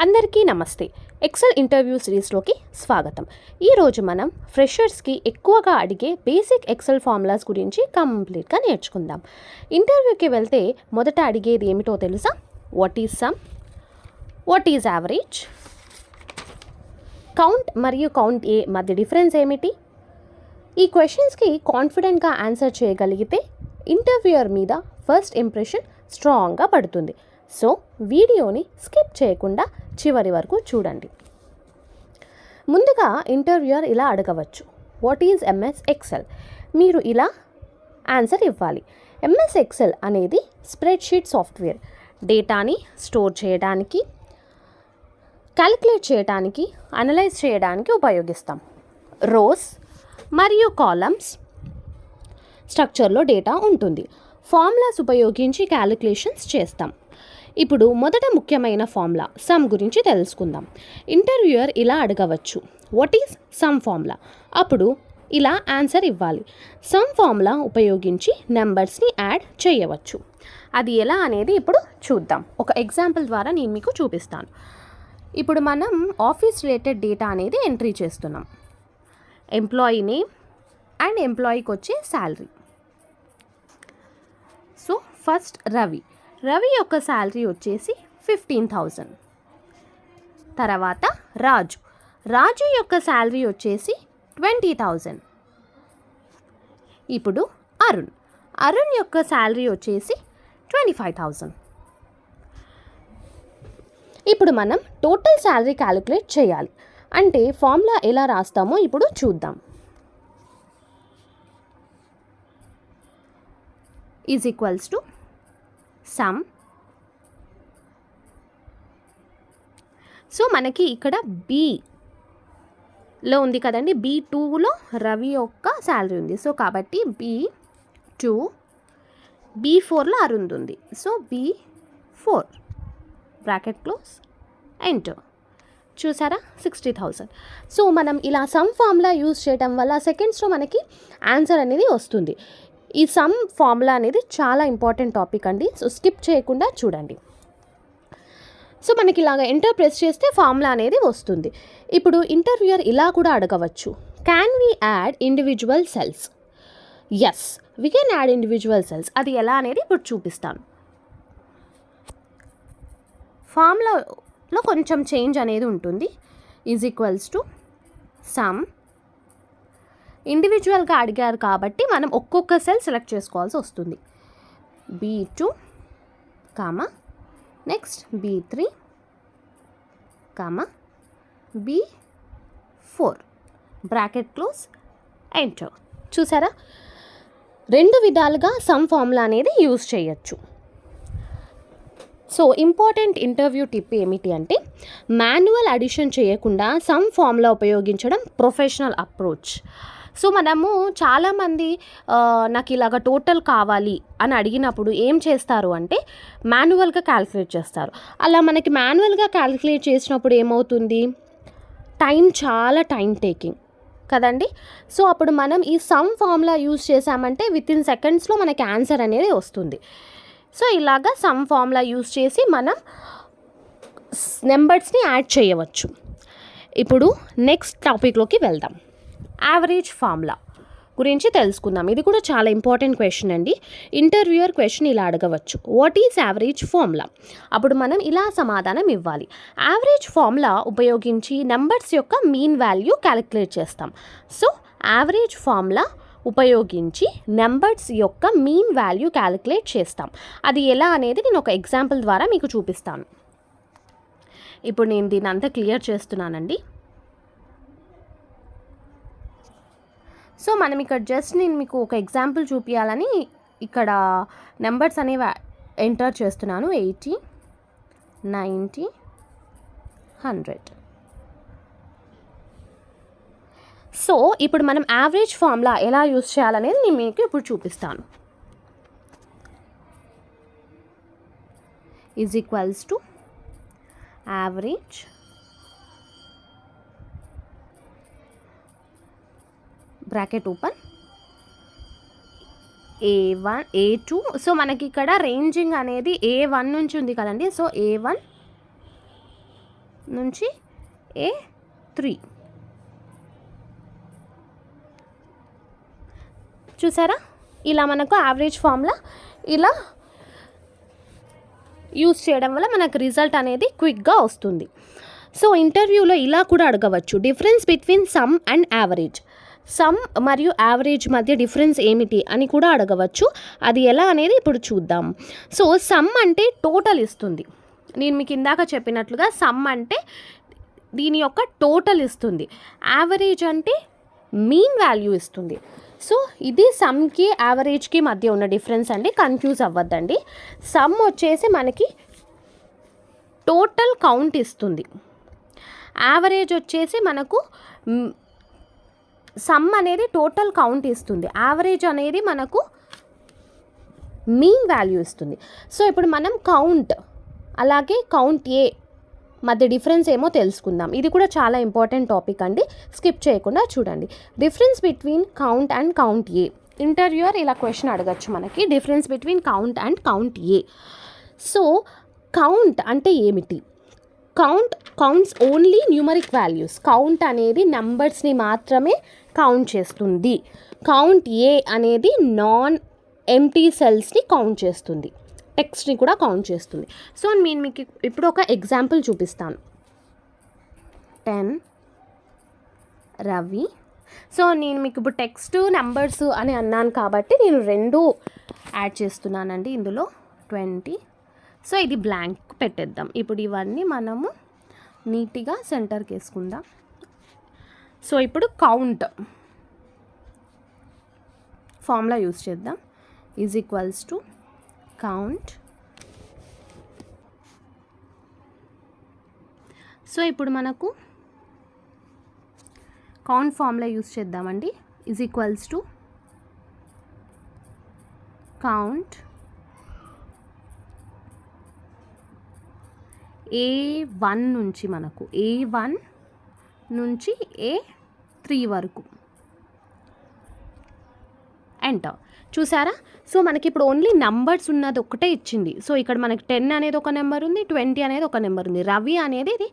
అందరికీ నమస్తే. XL interview సిరీస్లోకి స్వాగతం. ఈరోజు మనం ఫ్రెషర్స్కి ఎక్కువగా అడిగే బేసిక్ ఎక్సెల్ ఫార్ములాస్ గురించి కంప్లీట్గా నేర్చుకుందాం. ఇంటర్వ్యూకి వెళ్తే మొదట అడిగేది ఏమిటో తెలుసా? What is sum, what is average, count మరియు కౌంట్ ఏ మధ్య డిఫరెన్స్ ఏమిటి? ఈ క్వశ్చన్స్కి కాన్ఫిడెంట్గా ఆన్సర్ చేయగలిగితే ఇంటర్వ్యూయర్ మీద ఫస్ట్ ఇంప్రెషన్ స్ట్రాంగ్గా పడుతుంది. సో వీడియోని స్కిప్ చేయకుండా చివరి వరకు చూడండి. ముందుగా ఇంటర్వ్యూయర్ ఇలా అడగవచ్చు, వాట్ ఈజ్ ఎంఎస్ ఎక్సెల్? మీరు ఇలా ఆన్సర్ ఇవ్వాలి. ఎంఎస్ ఎక్సెల్ అనేది స్ప్రెడ్షీట్ సాఫ్ట్వేర్. డేటాని స్టోర్ చేయడానికి, క్యాలిక్యులేట్ చేయడానికి, అనలైజ్ చేయడానికి ఉపయోగిస్తాం. రోస్ మరియు కాలమ్స్ స్ట్రక్చర్లో డేటా ఉంటుంది. ఫార్ములాస్ ఉపయోగించి క్యాలిక్యులేషన్స్ చేస్తాం. ఇప్పుడు మొదట ముఖ్యమైన ఫార్ములా సమ్ గురించి తెలుసుకుందాం. ఇంటర్వ్యూయర్ ఇలా అడగవచ్చు, వాట్ ఈజ్ సమ్ ఫార్ములా? అప్పుడు ఇలా ఆన్సర్ ఇవ్వాలి. సమ్ ఫార్ములా ఉపయోగించి నెంబర్స్ని యాడ్ చేయవచ్చు. అది ఎలా అనేది ఇప్పుడు చూద్దాం. ఒక ఎగ్జాంపుల్ ద్వారా నేను మీకు చూపిస్తాను. ఇప్పుడు మనం ఆఫీస్ రిలేటెడ్ డేటా అనేది ఎంట్రీ చేస్తున్నాం. ఎంప్లాయీ నేమ్ అండ్ ఎంప్లాయీకి వచ్చే శాలరీ. సో ఫస్ట్ రవి యొక్క శాలరీ వచ్చేసి 15,000. తర్వాత రాజు యొక్క శాలరీ వచ్చేసి 20,000. ఇప్పుడు అరుణ్ యొక్క శాలరీ వచ్చేసి 25,000. ఇప్పుడు మనం టోటల్ శాలరీ క్యాలిక్యులేట్ చేయాలి. అంటే ఫార్ములా ఎలా రాస్తామో ఇప్పుడు చూద్దాం. Is equals to some. So మనకి ఇక్కడ బిలో ఉంది కదండి, B2లో రవి యొక్క శాలరీ ఉంది. సో కాబట్టి B2, B4లో అరుణ్ ఉంది. So B4 bracket close, enter. చూసారా, 60,000. సో మనం ఇలా సమ్ ఫార్ములా యూజ్ చేయడం వల్ల సెకండ్స్లో మనకి ఆన్సర్ అనేది వస్తుంది. ఈ సమ్ ఫార్ములా అనేది చాలా ఇంపార్టెంట్ టాపిక్ అండి. సో స్కిప్ చేయకుండా చూడండి. సో మనకి ఇలాగ ఎంటర్ ప్రెస్ చేస్తే ఫార్ములా అనేది వస్తుంది. ఇప్పుడు ఇంటర్వ్యూయర్ ఇలా కూడా అడగవచ్చు, can we add individual cells? Yes, we can add individual cells. అది ఎలా అనేది ఇప్పుడు చూపిస్తాను. ఫార్ములాలో కొంచెం చేంజ్ అనేది ఉంటుంది. Is equals to some. ఇండివిజువల్గా అడిగారు కాబట్టి మనం ఒక్కొక్క సెల్ సెలెక్ట్ చేసుకోవాల్సి వస్తుంది. B2, next B3, B4 bracket close, enter. చూసారా, రెండు విధాలుగా సమ్ ఫార్ములా అనేది యూజ్ చేయొచ్చు. సో ఇంపార్టెంట్ ఇంటర్వ్యూ టిప్ ఏమిటి అంటే, మాన్యువల్ అడిషన్ చేయకుండా సమ్ ఫార్ములా ఉపయోగించడం ప్రొఫెషనల్ అప్రోచ్. సో మనము చాలామంది నాకు ఇలాగ టోటల్ కావాలి అని అడిగినప్పుడు ఏం చేస్తారు అంటే మాన్యువల్గా క్యాలిక్యులేట్ చేస్తారు. అలా మనకి మాన్యువల్గా క్యాలిక్యులేట్ చేసినప్పుడు ఏమవుతుంది, చాలా టైం టేకింగ్ కదండి. సో అప్పుడు మనం ఈ సమ్ ఫార్ములా యూజ్ చేసామంటే వితిన్ సెకండ్స్లో మనకి ఆన్సర్ అనేది వస్తుంది. సో ఇలాగా సమ్ ఫార్ములా యూజ్ చేసి మనం నెంబర్స్ని యాడ్ చేయవచ్చు. ఇప్పుడు నెక్స్ట్ టాపిక్లోకి వెళ్దాం. యావరేజ్ ఫార్ములా గురించి తెలుసుకుందాం. ఇది కూడా చాలా ఇంపార్టెంట్ క్వశ్చన్ అండి. ఇంటర్వ్యూయర్ క్వశ్చన్ ఇలా అడగవచ్చు, వాట్ ఈజ్ యావరేజ్ ఫార్ములా? అప్పుడు మనం ఇలా సమాధానం ఇవ్వాలి. యావరేజ్ ఫార్ములా ఉపయోగించి నెంబర్స్ యొక్క మీన్ వాల్యూ క్యాలిక్యులేట్ చేస్తాం. సో యావరేజ్ ఫార్ములా ఉపయోగించి నెంబర్స్ యొక్క మీన్ వాల్యూ క్యాలిక్యులేట్ చేస్తాం. అది ఎలా అనేది నేను ఒక ఎగ్జాంపుల్ ద్వారా మీకు చూపిస్తాను. ఇప్పుడు నేను దీన్ని అంతా క్లియర్ చేస్తున్నానండి. సో మనం ఇక్కడ జస్ట్ నేను మీకు ఒక ఎగ్జాంపుల్ చూపించాలని ఇక్కడ నెంబర్స్ అనేవి ఎంటర్ చేస్తున్నాను. 80, 90, 100. సో ఇప్పుడు మనం యావరేజ్ ఫార్ములా ఎలా యూజ్ చేయాలనేది నేను మీకు ఇప్పుడు చూపిస్తాను. Is equals to average bracket open, A1, A2. So మనకి ఇక్కడ రేంజింగ్ అనేది A1 నుంచి ఉంది కదండి. సో A1 నుంచి A3. చూసారా, ఇలా మనకు యావరేజ్ ఫార్ములా ఇలా యూజ్ చేయడం వల్ల మనకు రిజల్ట్ అనేది క్విక్గా వస్తుంది. సో ఇంటర్వ్యూలో ఇలా కూడా అడగవచ్చు, difference between some and average. Some మరియు యావరేజ్ మధ్య డిఫరెన్స్ ఏమిటి అని కూడా అడగవచ్చు. అది ఎలా అనేది ఇప్పుడు చూద్దాం. సో సమ్ అంటే టోటల్ ఇస్తుంది. నేను మీకు ఇందాక చెప్పినట్లుగా సమ్ అంటే దీని యొక్క టోటల్ ఇస్తుంది. యావరేజ్ అంటే మీన్ వాల్యూ ఇస్తుంది. సో ఇది సమ్కి యావరేజ్కి మధ్య ఉన్న డిఫరెన్స్ అండి, కన్ఫ్యూజ్ అవ్వద్దండి. సమ్ వచ్చేసి మనకి టోటల్ కౌంట్ ఇస్తుంది. యావరేజ్ వచ్చేసి మనకు సమ్ అనేది టోటల్ కౌంట్ ఇస్తుంది, యావరేజ్ అనేది మనకు మీన్ వాల్యూ ఇస్తుంది. సో ఇప్పుడు మనం కౌంట్ అలాగే కౌంట్ ఏ మధ్య డిఫరెన్స్ ఏమో తెలుసుకుందాం. ఇది కూడా చాలా ఇంపార్టెంట్ టాపిక్ అండి, స్కిప్ చేయకుండా చూడండి. Difference between count and count A. Interviewer ఇలా క్వశ్చన్ అడగచ్చు మనకి, difference between count and count A. So count అంటే ఏమిటి? Counts only numeric values. Count అనేది నంబర్స్ని మాత్రమే కౌంట్ చేస్తుంది. కౌంట్ ఏ అనేది నాన్ ఎంప్టీ సెల్స్ని కౌంట్ చేస్తుంది, టెక్స్ట్ని కూడా కౌంట్ చేస్తుంది. సో నేను మీకు ఇప్పుడు ఒక ఎగ్జాంపుల్ చూపిస్తాను. 10 రవి. సో నేను మీకు ఇప్పుడు టెక్స్ట్ నెంబర్స్ అని అన్నాను కాబట్టి నేను 2 యాడ్ చేస్తున్నానండి ఇందులో. 20. సో ఇది బ్లాంక్ పెట్టేద్దాం. ఇప్పుడు ఇవన్నీ మనము నీట్గా సెంటర్కి వేసుకుందాం. సో ఇప్పుడు కౌంట్ ఫార్ములా యూజ్ చేద్దాం. Is equals to count. So ఇప్పుడు మనకు కౌంట్ ఫార్ములా యూజ్ చేద్దామండి. Is equals to count A1 నుంచి మనకు A1 నుంచి A3 వరకు ఎంటర్. చూసారా? సో మనకి ఇప్పుడు ఓన్లీ నంబర్స్ ఉన్నది ఒకటే ఇచ్చింది. సో ఇక్కడ మనకి 10 అనేది ఒక నెంబర్ ఉంది, 20 అనేది ఒక నెంబర్ ఉంది. రవి అనేది ఇది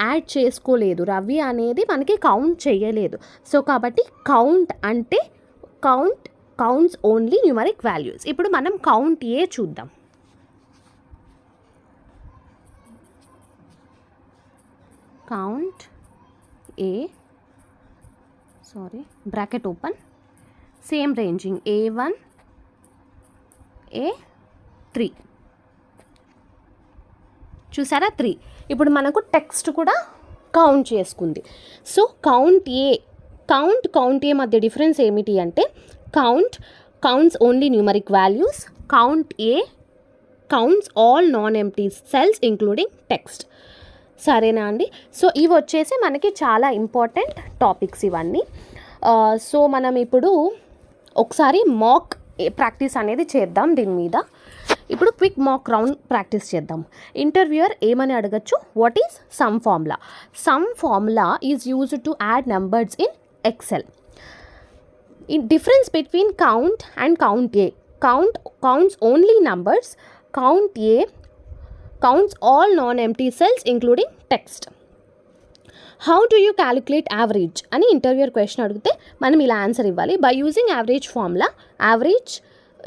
యాడ్ చేసుకోలేదు, రవి అనేది మనకి కౌంట్ చేయలేదు. సో కాబట్టి కౌంట్ అంటే కౌంట్స్ ఓన్లీ న్యూమరిక్ వాల్యూస్. ఇప్పుడు మనం కౌంట్ ఏ చూద్దాం. Count A, bracket open, same ranging A1 A3. చూసారా? 3. ఇప్పుడు మనకు టెక్స్ట్ కూడా కౌంట్ చేసుకుంది. సో కౌంట్ ఏ మధ్య డిఫరెన్స్ ఏమిటి అంటే counts only numeric values, count A counts all non empty cells including text. సరేనా అండి? సో ఇవి వచ్చేసి మనకి చాలా ఇంపార్టెంట్ టాపిక్స్ ఇవన్నీ. సో మనం ఇప్పుడు ఒకసారి మాక్ ప్రాక్టీస్ అనేది చేద్దాం దీని మీద. ఇప్పుడు క్విక్ మాక్ రౌండ్ ప్రాక్టీస్ చేద్దాం. ఇంటర్వ్యూయర్ ఏమని అడగచ్చు, what is sum formula? Sum formula is used to add numbers in Excel. In difference between count and count A. Counts only numbers, count A counts all non-empty cells including text. How do you calculate average అని interviewer question అడిగితే మనం ఇలా answer ఇవ్వాలి. By using average formula, average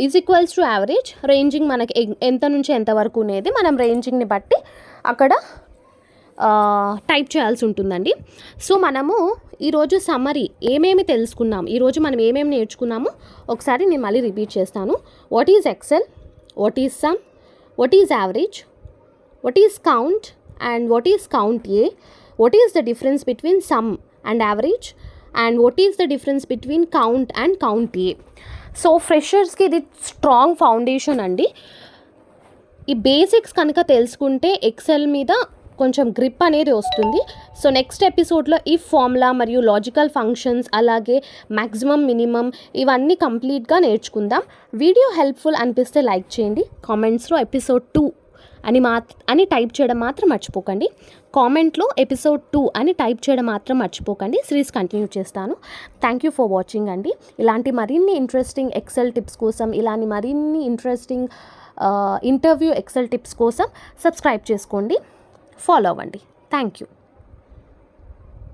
is equals to average, ranging మనకి ఎంత నుంచి ఎంత వరకు అనేది మనం రేంజింగ్ని బట్టి అక్కడ టైప్ చేయాల్సి ఉంటుందండి. సో మనము ఈరోజు సమ్మరీ ఏమేమి తెలుసుకున్నాం, ఈరోజు మనం ఏమేమి నేర్చుకున్నామో ఒకసారి నేను మళ్ళీ రిపీట్ చేస్తాను. What is Excel, what is sum, what is average, what is count and what is count A, what is the difference between sum and average, and what is the difference between count and count A. So ఫ్రెషర్స్కి ఇది strong foundation అండి. ఈ basics కనుక తెలుసుకుంటే XL మీద కొంచెం grip అనేది వస్తుంది. సో నెక్స్ట్ ఎపిసోడ్లో ఈ ఫార్ములా మరియు లాజికల్ ఫంక్షన్స్ అలాగే మ్యాక్సిమం మినిమం ఇవన్నీ కంప్లీట్గా నేర్చుకుందాం. వీడియో హెల్ప్ఫుల్ అనిపిస్తే లైక్ చేయండి. కామెంట్స్లో ఎపిసోడ్ 2 అని టైప్ చేయడం మాత్రం మర్చిపోకండి. కామెంట్లో ఎపిసోడ్ 2 అని టైప్ చేయడం మాత్రం మర్చిపోకండి. సిరీస్ కంటిన్యూ చేస్తాను. థ్యాంక్ యూ ఫర్ వాచింగ్ అండి. ఇలాంటి మరిన్ని ఇంట్రెస్టింగ్ ఎక్సెల్ టిప్స్ కోసం, ఇలాంటి మరిన్ని ఇంట్రెస్టింగ్ ఇంటర్వ్యూ ఎక్సెల్ టిప్స్ కోసం సబ్స్క్రైబ్ చేసుకోండి, ఫాలో అవ్వండి. Thank you.